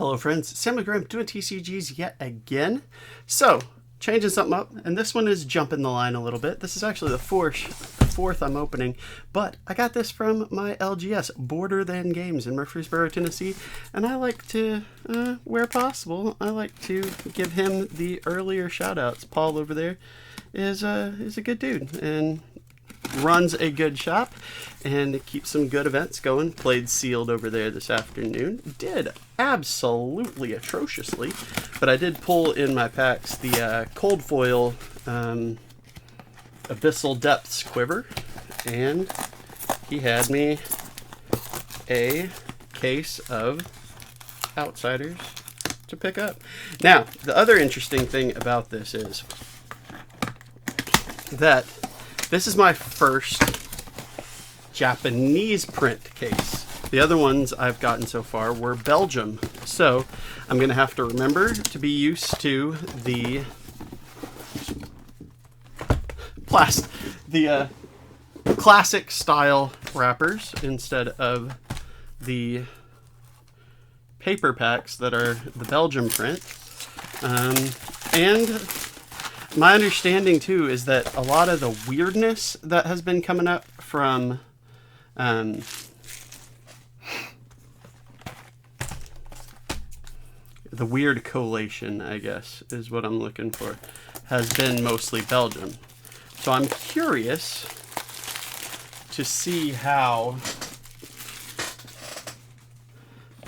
Hello friends, Sam Graham doing TCGs yet again. So, changing something up, and this one is jumping the line a little bit. This is actually the fourth I'm opening, but I got this from my LGS, Border Than Games in Murfreesboro, Tennessee, and I like to, where possible, I like to give him the earlier shout-outs. Paul over there is a good dude, and runs a good shop and keeps some good events going. Played sealed over there this afternoon. Did absolutely atrociously, but I did pull in my packs the cold foil Abyssal Depths quiver, and he had me a case of Outsiders to pick up. Now, the other interesting thing about this is that this is my first Japanese print case. The other ones I've gotten so far were Belgium. So I'm going to have to remember to be used to the classic style wrappers instead of the paper packs that are the Belgium print. And my understanding too is that a lot of the weirdness that has been coming up from the weird collation, I guess, is what I'm looking for, has been mostly Belgium. So I'm curious to see how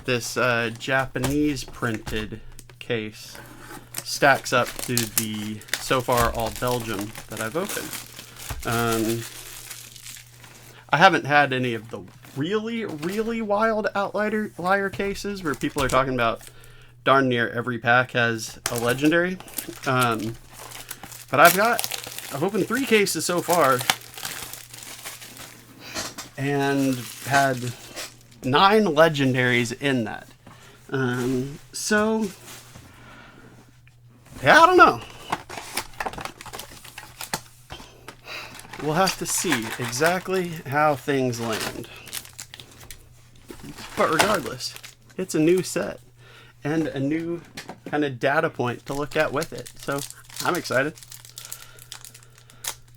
this Japanese printed case stacks up to the so far all Belgium that I've opened. I haven't had any of the really wild outlier cases where people are talking about darn near every pack has a legendary. But I've opened 3 cases so far and had 9 legendaries in that. So yeah, I don't know. We'll have to see exactly how things land. But regardless, it's a new set and a new kind of data point to look at with it. So I'm excited.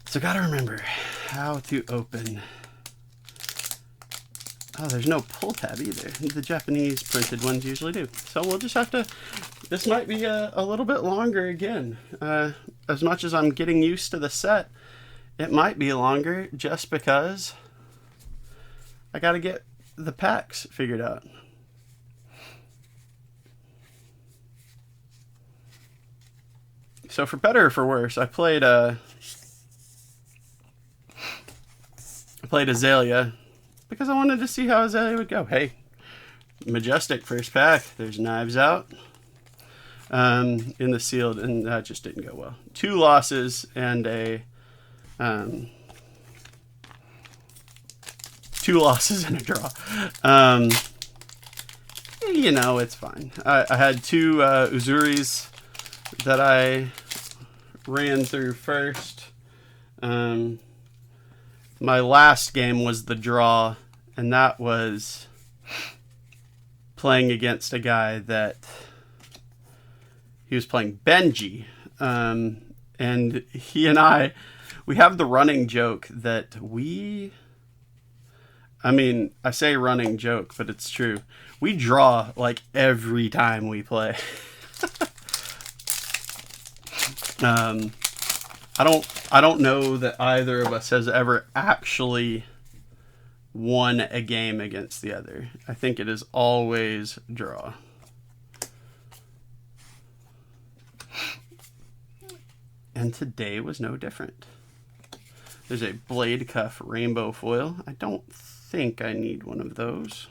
So gotta remember how to open. Oh, there's no pull tab either. The Japanese printed ones usually do. So we'll just have to, this might be a little bit longer again. As much as I'm getting used to the set, it might be longer just because I got to get the packs figured out. So for better or for worse, I played Azalea because I wanted to see how Azalea would go. Hey, Majestic first pack. There's Knives Out in the sealed, and that just didn't go well. 2 losses and a 2 losses and a draw. You know, it's fine. I had 2 Uzuris that I ran through first. My last game was the draw, and that was playing against a guy that he was playing Benji. And he and I have the running joke that I say running joke, but it's true. We draw like every time we play. I don't know that either of us has ever actually won a game against the other. I think it is always draw. And today was no different. There's a Blade Cuff rainbow foil. I don't think I need one of those.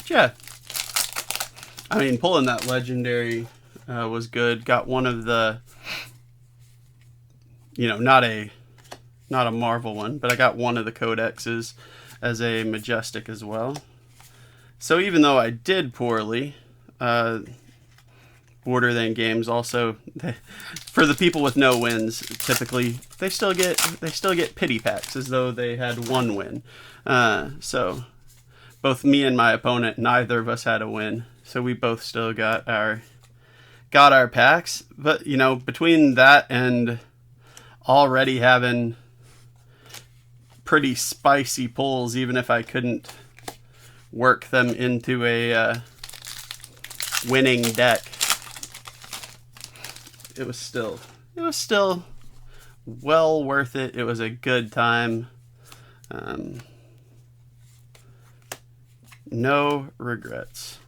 Yeah. I mean, pulling that legendary was good. Got one of the, not a Marvel one, but I got one of the codexes as a Majestic as well. So even though I did poorly, Border Than Games also, for the people with no wins, typically they still get pity packs as though they had one win. So both me and my opponent, neither of us had a win, so we both still got our packs. But you know, between that and already having pretty spicy pulls, even if I couldn't work them into a winning deck, it was still well worth it. It was a good time. No regrets.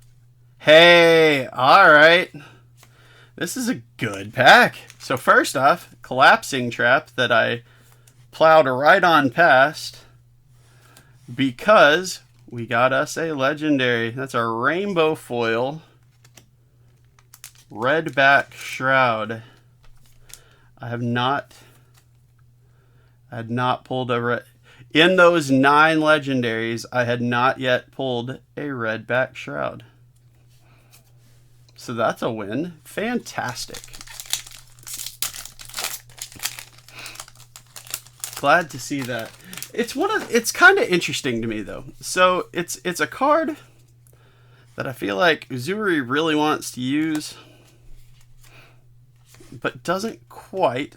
Hey, all right. This is a good pack. So first off, Collapsing Trap that I plowed right on past because we got us a legendary. That's a rainbow foil. Redback Shroud. I had not pulled in those 9 legendaries, I had not yet pulled a Redback Shroud. So that's a win. Fantastic. Glad to see that. It's kind of interesting to me though. So it's a card that I feel like Uzuri really wants to use, but doesn't quite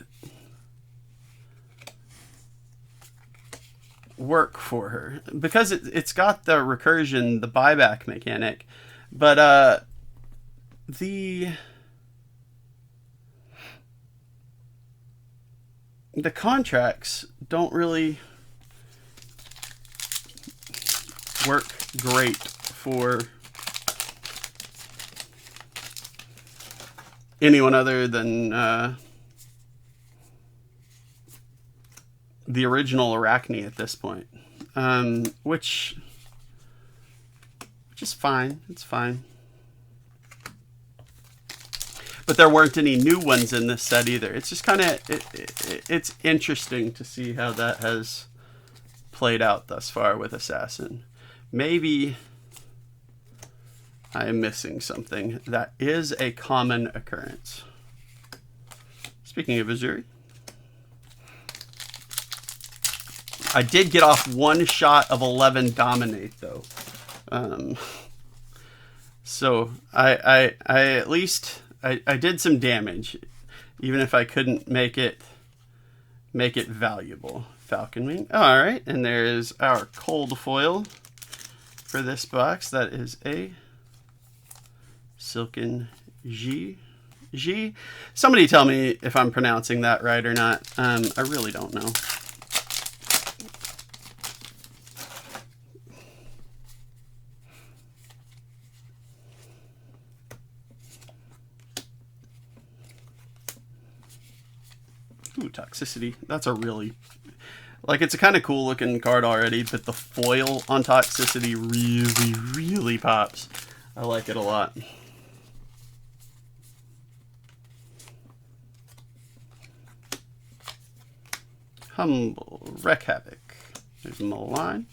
work for her because it's got the recursion, the buyback mechanic, but the contracts don't really work great for anyone other than the original Arachne at this point, which is fine. It's fine. But there weren't any new ones in this set either. It's just kind of it's interesting to see how that has played out thus far with Assassin. Maybe I am missing something. That is a common occurrence. Speaking of Uzuri, I did get off one shot of 11 Dominate though. So I at least I did some damage, even if I couldn't make it valuable. Falcon Wing. All right, and there is our cold foil for this box. That is a Silken G. Somebody tell me if I'm pronouncing that right or not. I really don't know. Ooh, Toxicity. That's a really, like, it's a kind of cool looking card already, but the foil on Toxicity really, really pops. I like it a lot. Humble, Wreck Havoc. There's Malign.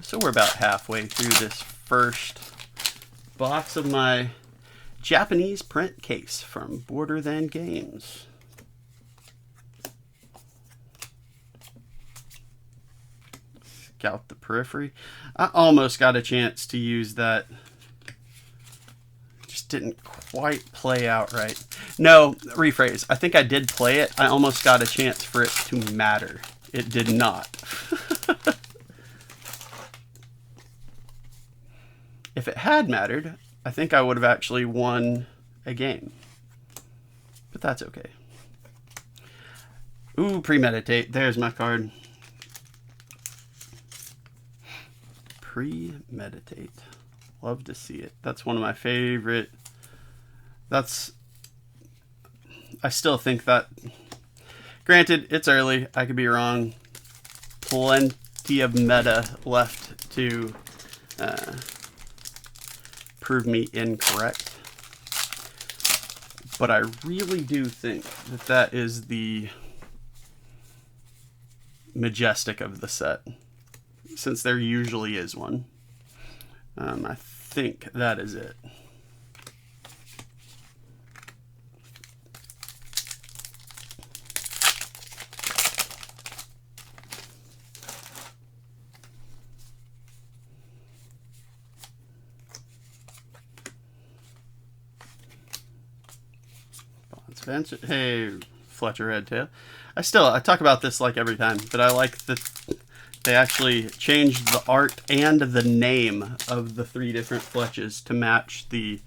So we're about halfway through this first box of my Japanese print case from Border Than Games. Scout the Periphery. I almost got a chance to use that. Just didn't quite play out right. No, rephrase. I think I did play it. I almost got a chance for it to matter. It did not. If it had mattered, I think I would have actually won a game. But that's okay. Ooh, Premeditate. There's my card. Premeditate. Love to see it. That's one of my favorite. I still think that, granted, it's early. I could be wrong. Plenty of meta left to prove me incorrect. But I really do think that that is the majestic of the set, since there usually is one. I think that is it. Hey, Fletcher Redtail. I talk about this like every time, but I like that they actually changed the art and the name of the 3 different Fletches to match the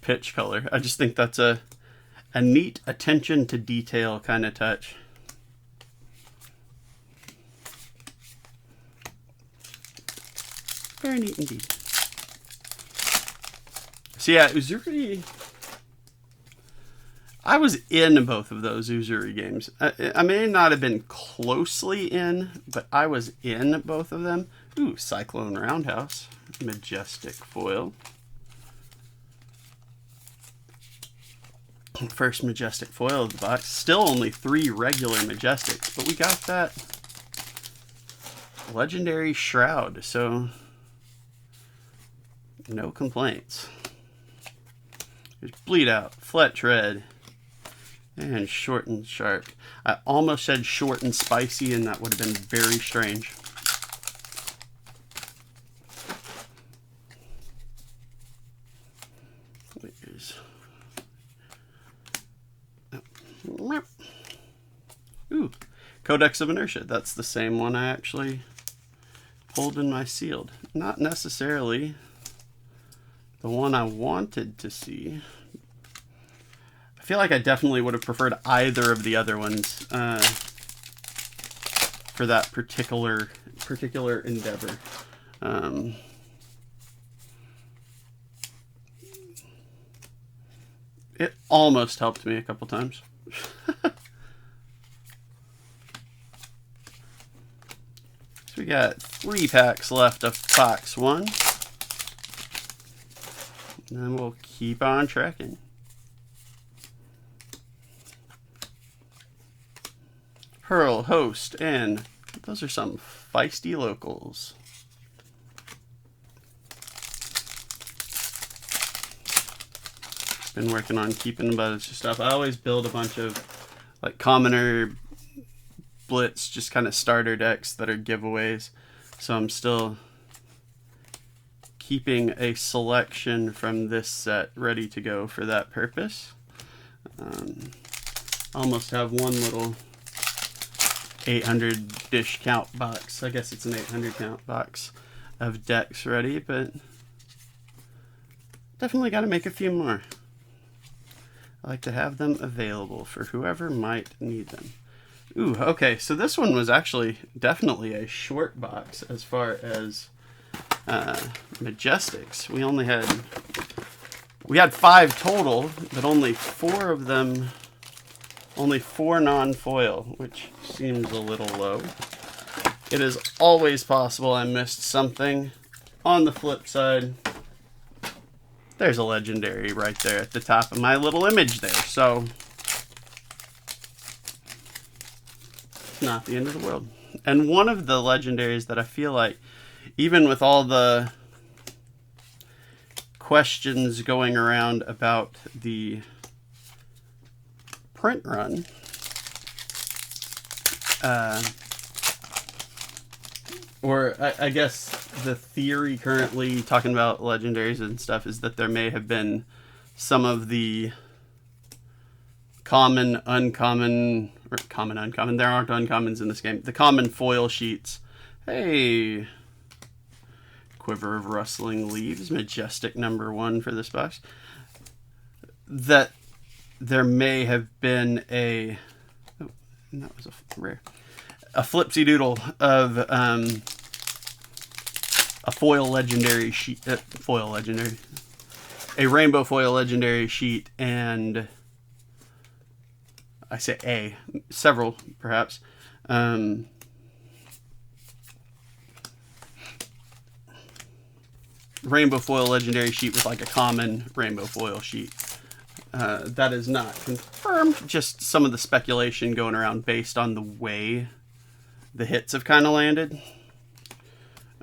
pitch color. I just think that's a neat attention to detail kind of touch. Very neat indeed. So yeah, Uzuri, I was in both of those Uzuri games. I may not have been closely in, but I was in both of them. Ooh, Cyclone Roundhouse. Majestic foil. First Majestic foil of the box. Still only 3 regular Majestics, but we got that Legendary Shroud, so no complaints. There's Bleed Out, Fletch Red, and Short and Sharp. I almost said Short and Spicy, and that would have been very strange. Ooh, Codex of Inertia. That's the same one I actually pulled in my sealed. Not necessarily the one I wanted to see. I feel like I definitely would have preferred either of the other ones for that particular endeavor. It almost helped me a couple times. So we got 3 packs left of box 1. And then we'll keep on tracking. Pearl, Host, and those are some feisty locals. Been working on keeping a bunch of stuff. I always build a bunch of like commoner blitz, just kind of starter decks that are giveaways. So I'm still keeping a selection from this set ready to go for that purpose. Almost have one little 800 dish count box. I guess it's an 800 count box of decks ready, but definitely got to make a few more. I like to have them available for whoever might need them. Ooh, okay, so this one was actually definitely a short box as far as Majestics. We had 5 total, but only 4 of them, only 4 non-foil, which seems a little low. It is always possible I missed something. On the flip side, there's a legendary right there at the top of my little image there, so it's not the end of the world. And one of the legendaries that I feel like, even with all the questions going around about the print run, or I guess the theory currently talking about legendaries and stuff is that there may have been some of the common, uncommon, or common, uncommon, there aren't uncommons in this game, the common foil sheets. Hey, Quiver of Rustling Leaves, Majestic #1 for this box. That there may have been a, oh, and that was a rare, a flipsy doodle of a foil legendary sheet, a rainbow foil legendary sheet, and I say several perhaps, rainbow foil legendary sheet with like a common rainbow foil sheet. That is not confirmed, just some of the speculation going around based on the way the hits have kind of landed.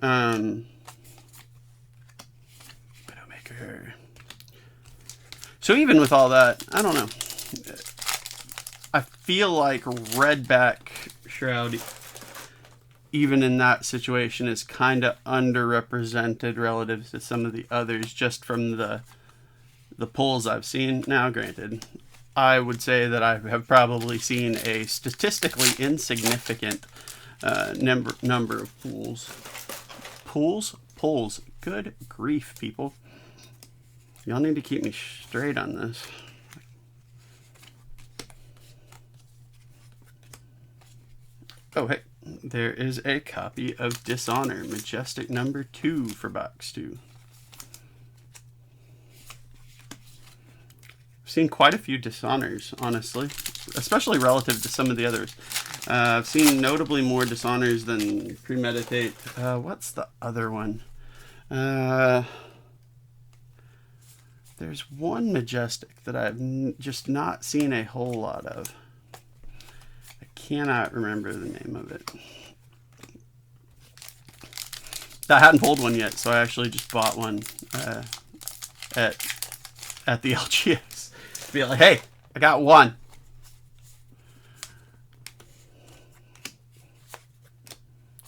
Widowmaker. So even with all that, I don't know. I feel like Redback Shroud, even in that situation, is kind of underrepresented relative to some of the others, just from the pulls I've seen. Now, granted, I would say that I have probably seen a statistically insignificant number of pulls. Good grief, people. Y'all need to keep me straight on this. Oh, hey, there is a copy of Dishonor, Majestic number 2 for box 2. I've seen quite a few Dishonors, honestly, especially relative to some of the others. I've seen notably more Dishonors than Premeditate. What's the other one? There's one Majestic that I've just not seen a whole lot of. I cannot remember the name of it. I hadn't pulled one yet, so I actually just bought one at the LGS. Be like, hey, I got one.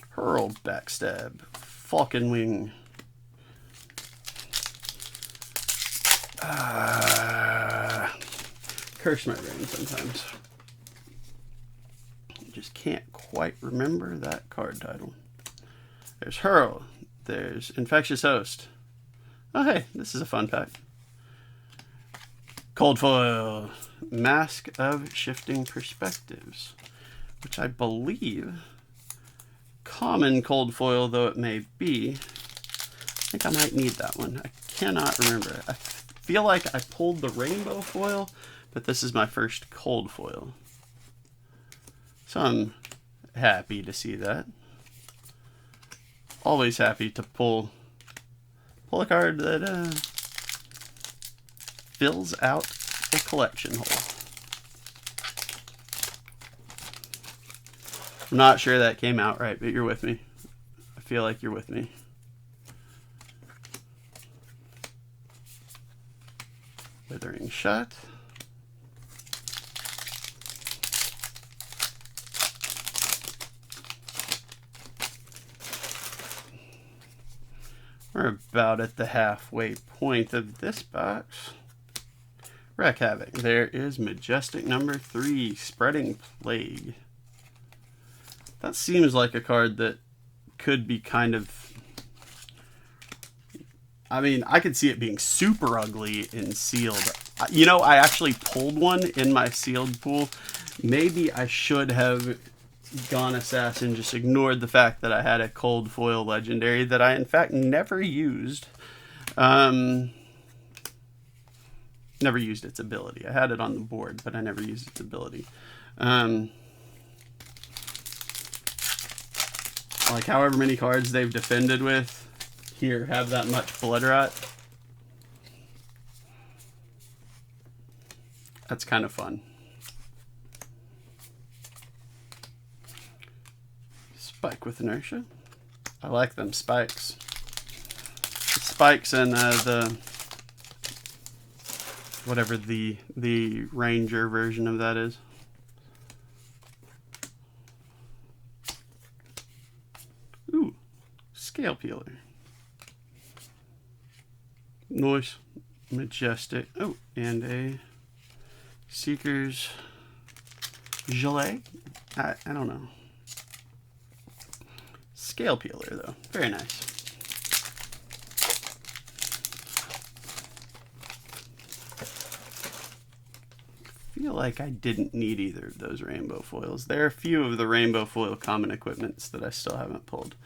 Hurl, Backstab, Falcon Wing. Curse my brain sometimes. Just can't quite remember that card title. There's Hurl. There's Infectious Host. Oh, hey, this is a fun pack. Cold Foil. Mask of Shifting Perspectives, which I believe, common cold foil though it may be, I think I might need that one. I cannot remember. I feel like I pulled the rainbow foil, but this is my first cold foil. So I'm happy to see that. Always happy to pull a card that fills out a collection hole. I'm not sure that came out right, but you're with me. I feel like you're with me. Withering Shot. We're about at the halfway point of this box. Wreak Havoc. There is Majestic number 3, Spreading Plague. That seems like a card that could be kind of... I mean, I could see it being super ugly in sealed. You know, I actually pulled one in my sealed pool. Maybe I should have gone Assassin, just ignored the fact that I had a cold foil legendary that I, in fact, never used. Never used its ability. I had it on the board, but I never used its ability. Like however many cards they've defended with, here, have that much blood rot. That's kind of fun. Spike with Inertia. I like them spikes. The spikes and the whatever the Ranger version of that is. Ooh, Scale Peeler. Noise, Majestic. Oh, and a Seeker's Gelée. I don't know. Scale Peeler though, very nice. I feel like I didn't need either of those rainbow foils. There are a few of the rainbow foil common equipments that I still haven't pulled.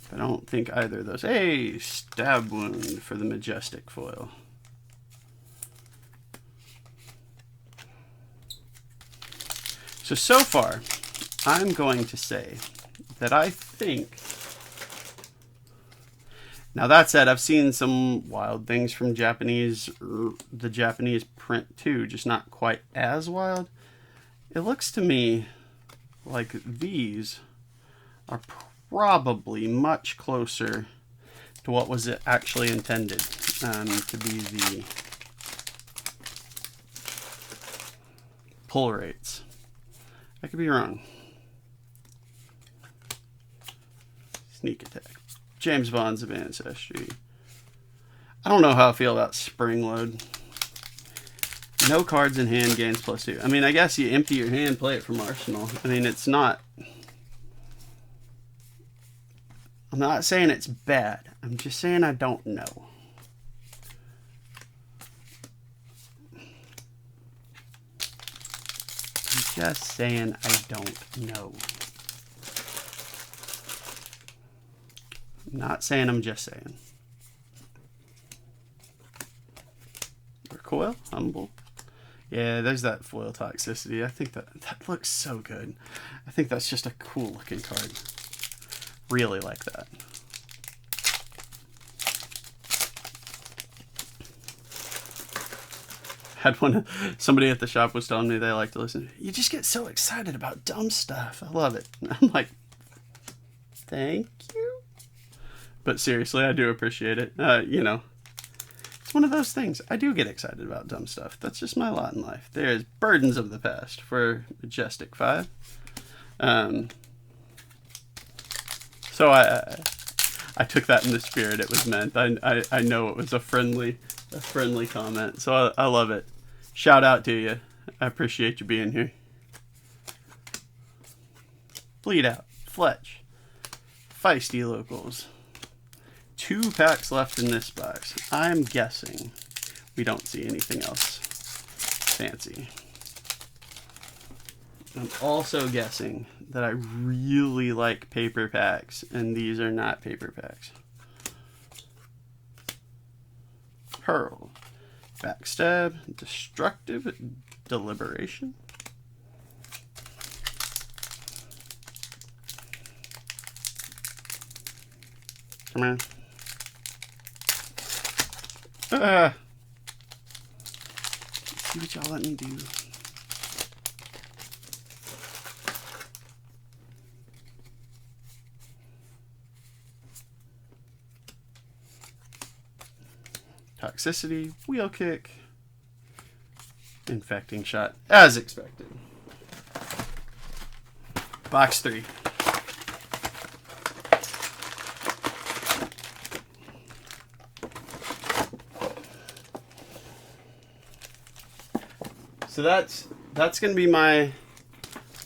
But I don't think either of those. Hey, Stab Wound for the Majestic foil. So far, I'm going to say that I think... Now that said, I've seen some wild things from the Japanese print too, just not quite as wild. It looks to me like these are probably much closer to what was actually intended to be the pull rates. I could be wrong. Sneak Attack. James Bond's of Ancestry. I don't know how I feel about Spring Load. No cards in hand gains +2. I mean, I guess you empty your hand, play it from Arsenal. I mean, it's not... I'm not saying it's bad. I'm just saying I don't know. I'm just saying I don't know. I'm not saying, I'm just saying. Recoil, humble. Yeah, there's that foil toxicity. I think that looks so good. I think that's just a cool looking card. Really like that. Had somebody at the shop was telling me they like to listen. You just get so excited about dumb stuff. I love it. I'm like, thank you. But seriously, I do appreciate it. You know, it's one of those things. I do get excited about dumb stuff. That's just my lot in life. There's Burdens of the Past for Majestic 5. So I took that in the spirit it was meant. I know it was a friendly comment. So I love it. Shout out to you. I appreciate you being here. Bleed Out, Fletch, Feisty Locals. 2 packs left in this box. I'm guessing we don't see anything else fancy. I'm also guessing that I really like paper packs, and these are not paper packs. Hurl, Backstab, Destructive Deliberation. Come on. Let's see what y'all let me do. Toxicity, Wheel Kick, Infecting Shot, as expected. Box 3. So that's going to be my...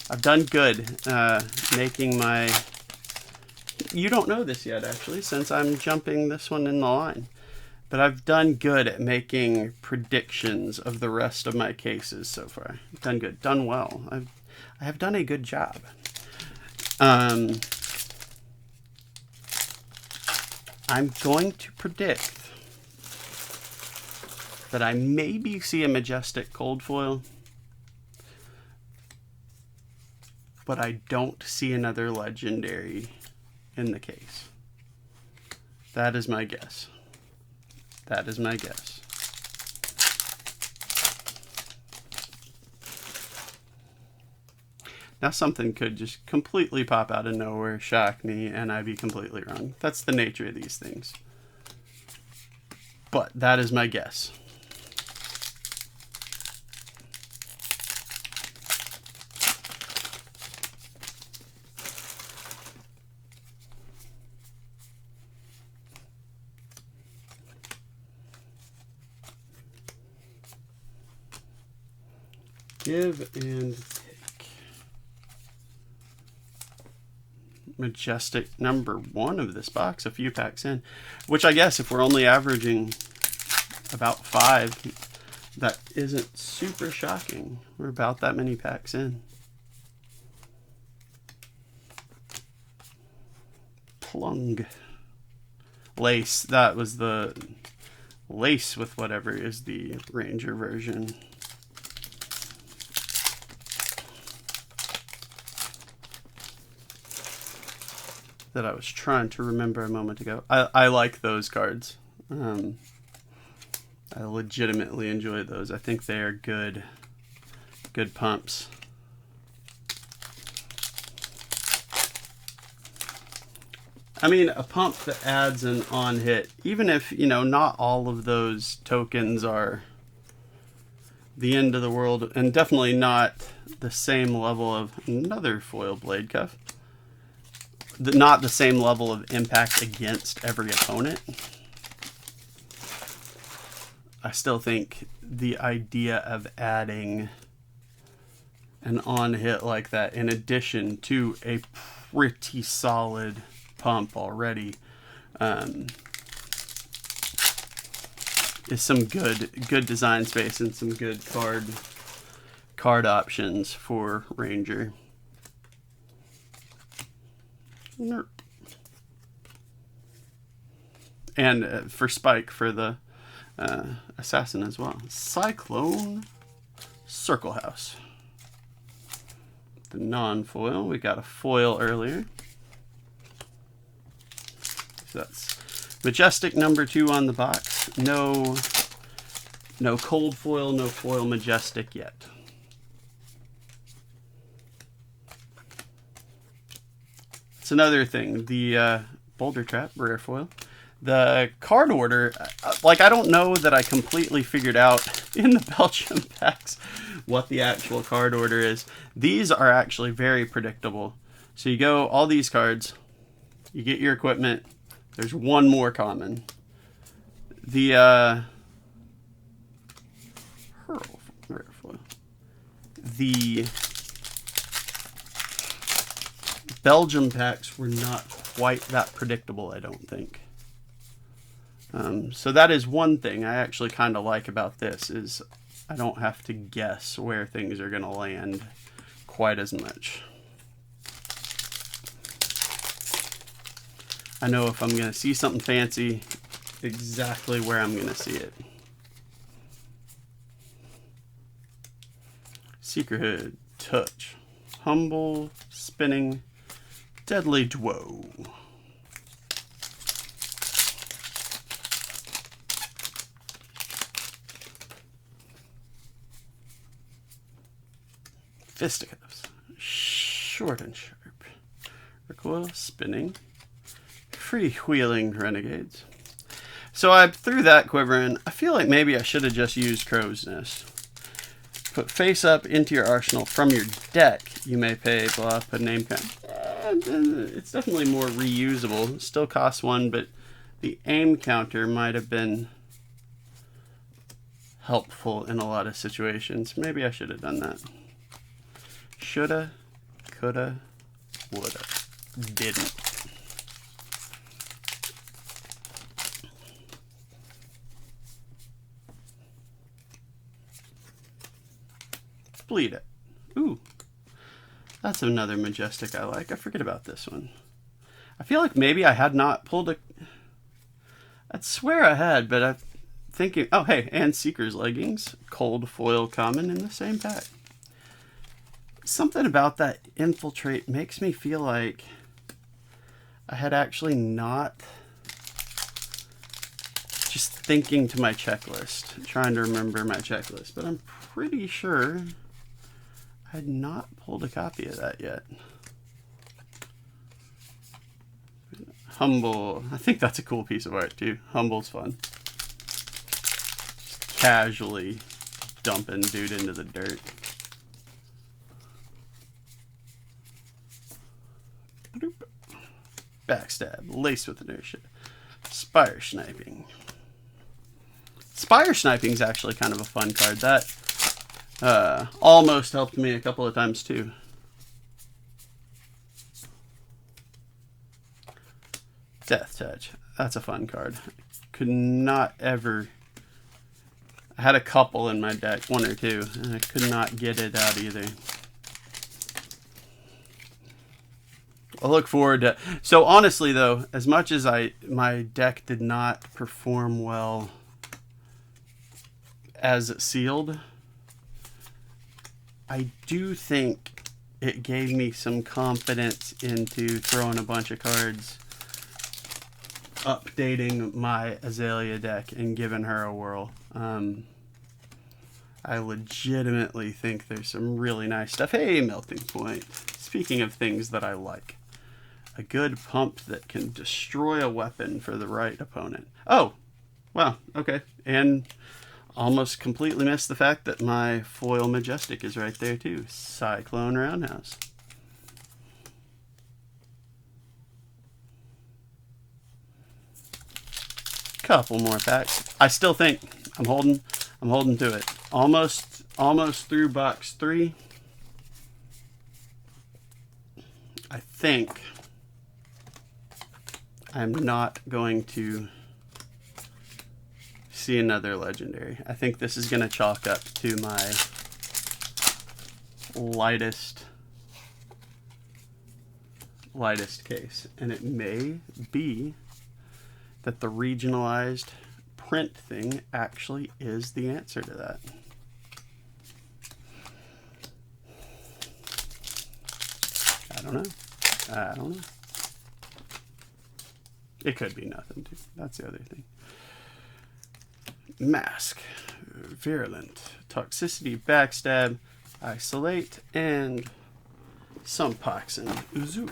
I've done good making my... You don't know this yet, actually, since I'm jumping this one in the line. But I've done good at making predictions of the rest of my cases so far. Done good. Done well. I have done a good job. I'm going to predict that I maybe see a Majestic Cold Foil, but I don't see another Legendary in the case. That is my guess. That is my guess. Now something could just completely pop out of nowhere, shock me, and I'd be completely wrong. That's the nature of these things. But that is my guess. Give and take. Majestic number 1 of this box, a few packs in. Which I guess if we're only averaging about 5, that isn't super shocking. We're about that many packs in. Plung. Lace, that was the Lace with whatever is the Ranger version. That I was trying to remember a moment ago. I like those cards. I legitimately enjoy those. I think they are good pumps. I mean, a pump that adds an on hit, even if, you know, not all of those tokens are the end of the world, and definitely not the same level of another foil blade cuff. Not the same level of impact against every opponent. I still think the idea of adding an on-hit like that in addition to a pretty solid pump already is some good design space and some good card options for Ranger. Nerp. And for Spike for the Assassin as well. Cyclone Circle House. The non-foil. We got a foil earlier. So that's Majestic number 2 on the box. No cold foil, no foil Majestic yet. It's another thing. The Boulder Trap rare foil. The card order, like, I don't know that I completely figured out in the Belgium packs what the actual card order is. These are actually very predictable. So you go all these cards, you get your equipment, there's one more common. The Hurl rare foil. The Belgium packs were not quite that predictable, I don't think. So that is one thing I actually kind of like about this, is I don't have to guess where things are going to land quite as much. I know if I'm going to see something fancy, exactly where I'm going to see it. Secrethood, Touch, Humble, Spinning, Deadly Dwo. Fisticuffs, Short and Sharp, Recoil, Spinning, Freewheeling Renegades. So I threw that quiver in. I feel like maybe I should have just used Crow's Nest. Put face up into your arsenal from your deck. You may pay, blah, put name count. It's definitely more reusable. Still costs 1, but the aim counter might have been helpful in a lot of situations. Maybe I should have done that. Shoulda, coulda, woulda. Didn't. Bleed it. Ooh. That's another Majestic I like. I forget about this one. I feel like maybe I had not pulled a... I'd swear I had, but I'm thinking... Oh, hey, and Seeker's Leggings. Cold foil common in the same pack. Something about that Infiltrate makes me feel like I had actually not... Just thinking to my checklist. Trying to remember my checklist. But I'm pretty sure I had not pulled a copy of that yet. Humble. I think that's a cool piece of art too. Humble's fun. Just casually dumping dude into the dirt. Backstab, Lace with Inertia, Spire Sniping. Spire Sniping is actually kind of a fun card. That almost helped me a couple of times too. Death Touch, that's a fun card. Could not ever... I had a couple in my deck, 1 or 2, and I could not get it out either. I look forward to... So honestly though, as much as my deck did not perform well as sealed, I do think it gave me some confidence into throwing a bunch of cards, updating my Azalea deck and giving her a whirl. I legitimately think there's some really nice stuff. Hey, Melting Point. Speaking of things that I like. A good pump that can destroy a weapon for the right opponent. Oh, wow, okay. And almost completely missed the fact that my foil Majestic is right there too. Cyclone Roundhouse. Couple more packs. I still think I'm holding to it. Almost through box 3. I think I'm not going to see another legendary. I think this is going to chalk up to my lightest case, and it may be that the regionalized print thing actually is the answer to that. I don't know. It could be nothing too. That's the other thing. Mask, virulent, toxicity, backstab, isolate, and some poxin. Uzu.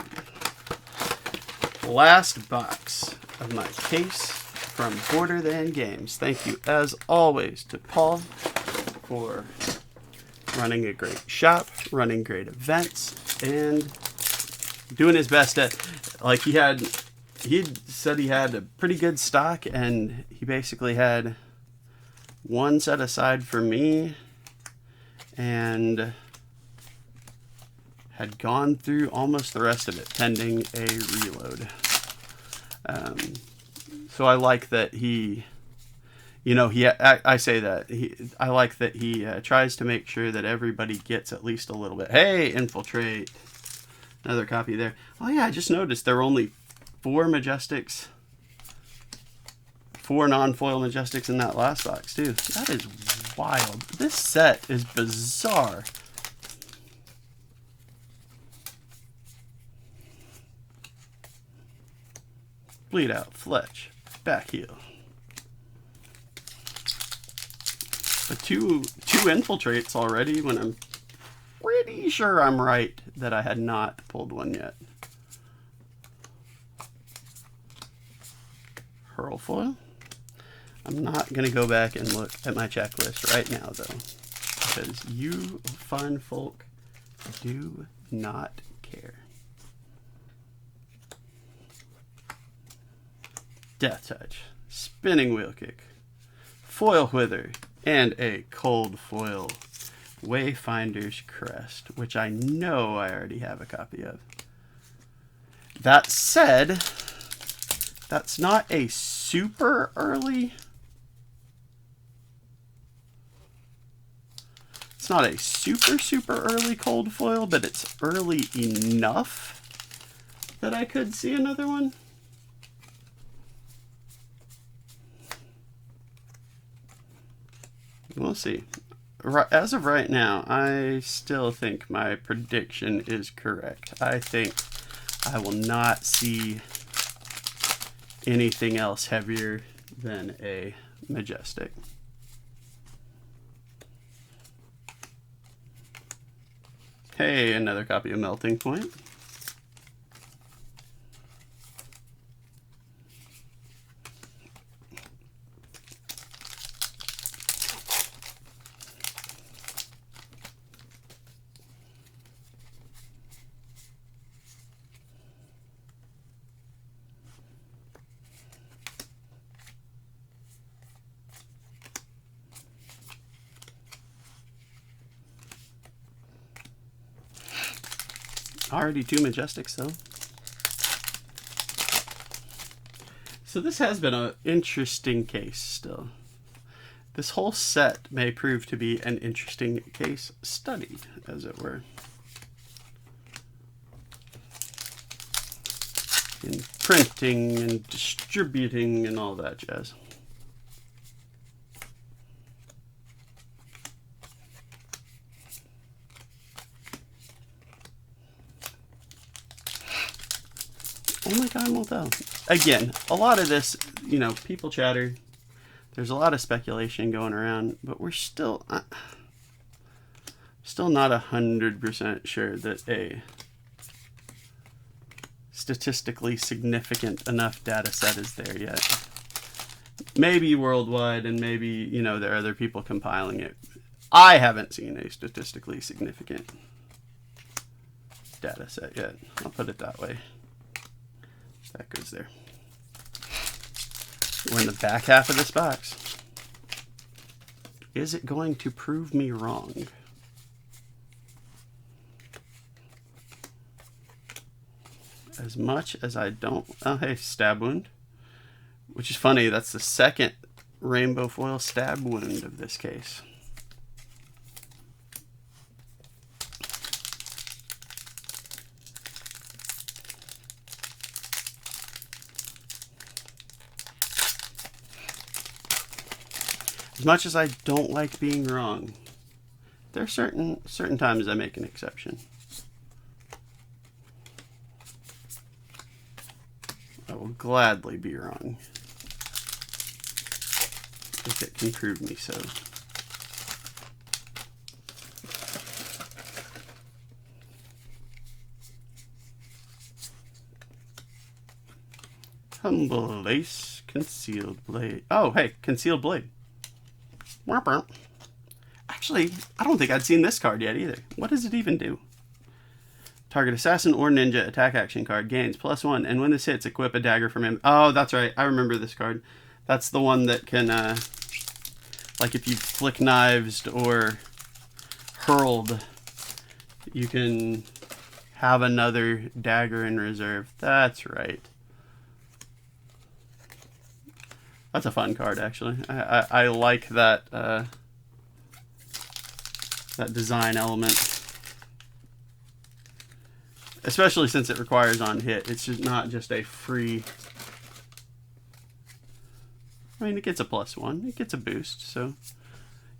Last box of my case from Border Than Games. Thank you as always to Paul for running a great shop, running great events, and doing his best at, like, he said he had a pretty good stock, and he basically had one set aside for me and had gone through almost the rest of it pending a reload. So I like that he, I say that I like that he tries to make sure that everybody gets at least a little bit. Hey, Infiltrate. Another copy there. Oh yeah, I just noticed there were only 4 Majestics, 4 non-foil Majestics in that last box too. That is wild. This set is bizarre. Bleed Out, Fletch, back heel. But two Infiltrates already when I'm pretty sure I'm right that I had not pulled one yet. Hurl foil. I'm not going to go back and look at my checklist right now though, because you fun folk do not care. Death Touch, Spinning Wheel Kick, Foil Wither, and a cold foil Wayfinder's Crest, which I know I already have a copy of. That said, that's not a super early. It's not a super early cold foil, but it's early enough that I could see another one. We'll see. As of right now, I still think my prediction is correct. I think I will not see anything else heavier than a Majestic. Hey, another copy of Melting Point. Already 2 Majestics though. So this has been an interesting case still. This whole set may prove to be an interesting case study, as it were. In printing and distributing and all that jazz. Only time will tell. Again, a lot of this, people chatter. There's a lot of speculation going around, but we're still not 100% sure that a statistically significant enough data set is there yet. Maybe worldwide, and maybe, there are other people compiling it. I haven't seen a statistically significant data set yet. I'll put it that way. That goes there. We're in the back half of this box. is it going to prove me wrong? As much as I don't... Oh, hey, stab wound. Which is funny, that's the second rainbow foil stab wound of this case. As much as I don't like being wrong, there are certain times I make an exception. I will gladly be wrong if it can prove me so. Humble lace, concealed blade. Oh, hey, concealed blade. Actually, I don't think I'd seen this card yet either. What does it even do? Target assassin or ninja attack action card gains +1, and when this hits, equip a dagger from him. Oh, that's right. I remember this card. That's the one that can, like if you flick knives or hurled, you can have another dagger in reserve. That's right. That's a fun card, actually. I like that that design element, especially since it requires on hit. It's just not just a free. I mean, it gets a +1. It gets a boost, so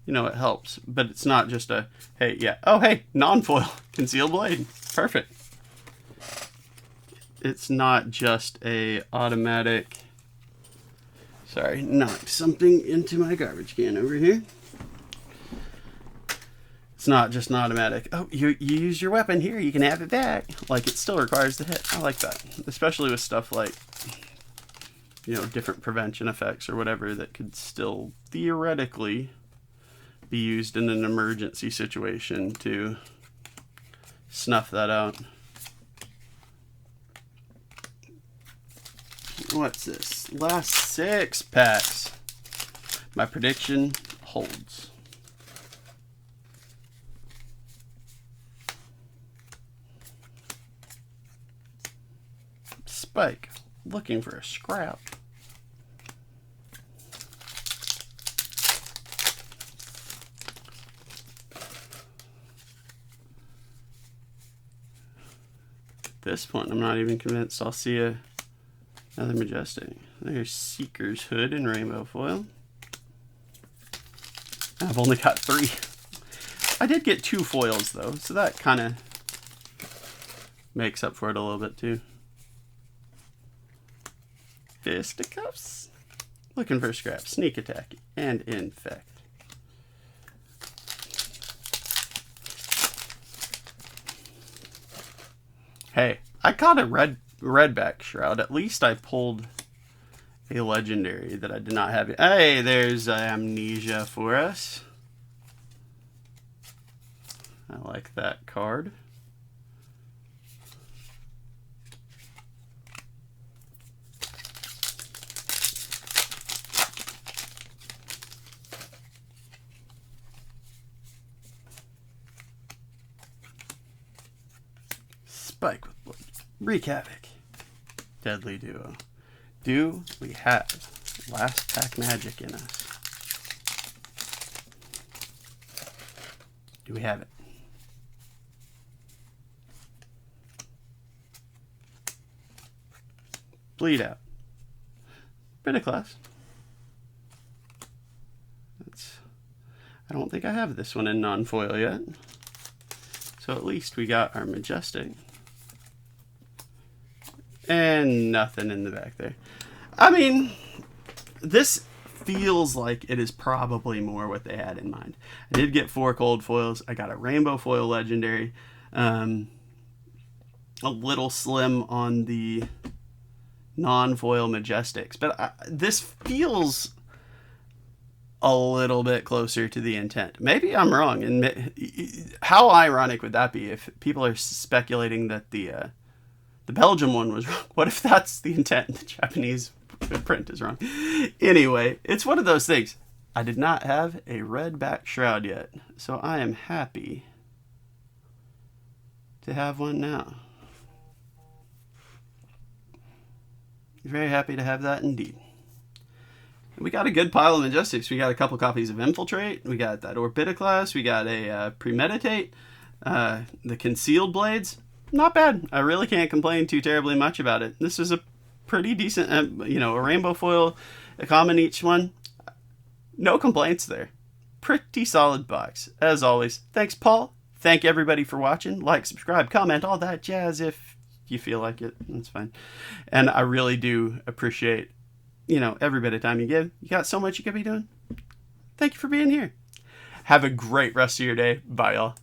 you know it helps. But it's not just a hey, yeah. Oh, hey, non-foil concealed blade. Perfect. It's not just a automatic. Sorry, knocked something into my garbage can over here. It's not just an automatic, oh, you use your weapon here, you can have it back. Like, it still requires the hit. I like that. Especially with stuff like, you know, different prevention effects or whatever that could still theoretically be used in an emergency situation to snuff that out. What's this? Last 6 packs. My prediction holds. Spike, looking for a scrap. At this point, I'm not even convinced I'll see another Majestic. There's Seeker's Hood in rainbow foil. I've only got 3. I did get 2 foils though, so that kind of makes up for it a little bit too. Fisticuffs. Looking for scrap, sneak attack, and infect. Hey, I caught a redback shroud. At least I pulled a legendary that I did not have. Hey, there's Amnesia for us. I like that card. Spike with blood. Wreak havoc. Deadly duo. Do we have last pack magic in us? Do we have it? Bleed out. Bit of class. I don't think I have this one in non-foil yet. So at least we got our Majestic. And nothing in the back there. I mean, this feels like it is probably more what they had in mind. I did get 4 cold foils. I got a rainbow foil legendary. A little slim on the non-foil Majestics. But this feels a little bit closer to the intent. Maybe I'm wrong. And how ironic would that be if people are speculating that the Belgium one was wrong? What if that's the intent and the Japanese print is wrong? Anyway, it's one of those things. I did not have a red back shroud yet, so I am happy to have one now. Very happy to have that indeed. We got a good pile of Majestics. We got a couple copies of Infiltrate. We got that Orbitoclast. We got a Premeditate. The Concealed Blades. Not bad. I really can't complain too terribly much about it. This is a pretty decent, a rainbow foil, a common each one. No complaints there. Pretty solid box. As always, thanks, Paul. Thank everybody for watching. Like, subscribe, comment, all that jazz if you feel like it. That's fine. And I really do appreciate, every bit of time you give. You got so much you could be doing. Thank you for being here. Have a great rest of your day. Bye, y'all.